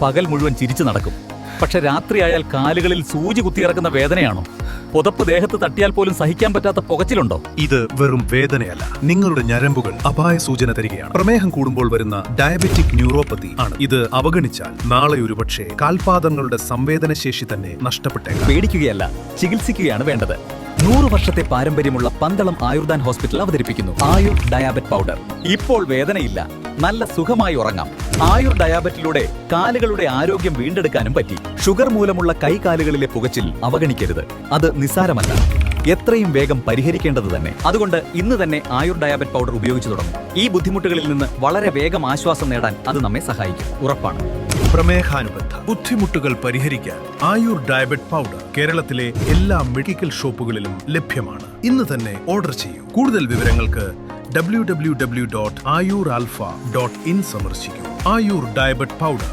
പകൽ മുഴുവൻ ചിരിച്ചു നടക്കും. പക്ഷെ രാത്രിയായാൽ കാലുകളിൽ സൂചി കുത്തിയിറക്കുന്ന വേദനയാണോ? പുതപ്പ് ദേഹത്ത് തട്ടിയാൽ പോലും സഹിക്കാൻ പറ്റാത്ത പുകച്ചിലുണ്ടോ? ഇത് വെറും വേദനയല്ല, നിങ്ങളുടെ ഞരമ്പുകൾ അപായ സൂചന തരികയാണ്. പ്രമേഹം കൂടുമ്പോൾ വരുന്ന ഡയബറ്റിക് ന്യൂറോപ്പതി ആണ്. ഇത് അവഗണിച്ചാൽ നാളെ ഒരുപക്ഷെ കാൽപാദങ്ങളുടെ സംവേദനശേഷി തന്നെ നഷ്ടപ്പെട്ടേക്കാം. പേടിക്കുകയല്ല, ചികിത്സിക്കുകയാണ് വേണ്ടത്. 100 വർഷത്തെ പാരമ്പര്യമുള്ള പന്തളം ആയുർദാൻ ഹോസ്പിറ്റൽ അവതരിപ്പിക്കുന്നു ആയുർ ഡയാബറ്റ് പൗഡർ. ഇപ്പോൾ വേദനയില്ല, നല്ല സുഖമായി ഉറങ്ങാം. ആയുർ ഡയാബറ്റിലൂടെ കാലുകളുടെ ആരോഗ്യം വീണ്ടെടുക്കാനും പറ്റി. ഷുഗർ മൂലമുള്ള കൈകാലുകളിലെ പുകച്ചിൽ അവഗണിക്കരുത്. അത് നിസ്സാരമല്ല, എത്രയും വേഗം പരിഹരിക്കേണ്ടത് തന്നെ. അതുകൊണ്ട് ഇന്ന് തന്നെ ആയുർ ഡയാബറ്റ് പൗഡർ ഉപയോഗിച്ചു തുടങ്ങും. ഈ ബുദ്ധിമുട്ടുകളിൽ നിന്ന് വളരെ വേഗം ആശ്വാസം നേടാൻ അത് നമ്മെ സഹായിക്കും, ഉറപ്പാണ്. പ്രമേഹാനുബന്ധ ബുദ്ധിമുട്ടുകൾ പരിഹരിക്കാൻ ആയുർ ഡയബറ്റ് പൗഡർ കേരളത്തിലെ എല്ലാ മെഡിക്കൽ ഷോപ്പുകളിലും ലഭ്യമാണ്. ഇന്ന് തന്നെ ഓർഡർ ചെയ്യൂ. കൂടുതൽ വിവരങ്ങൾക്ക് www.ayuralpha.in സന്ദർശിക്കൂ. ആയുർ ഡയബറ്റ് പൗഡർ.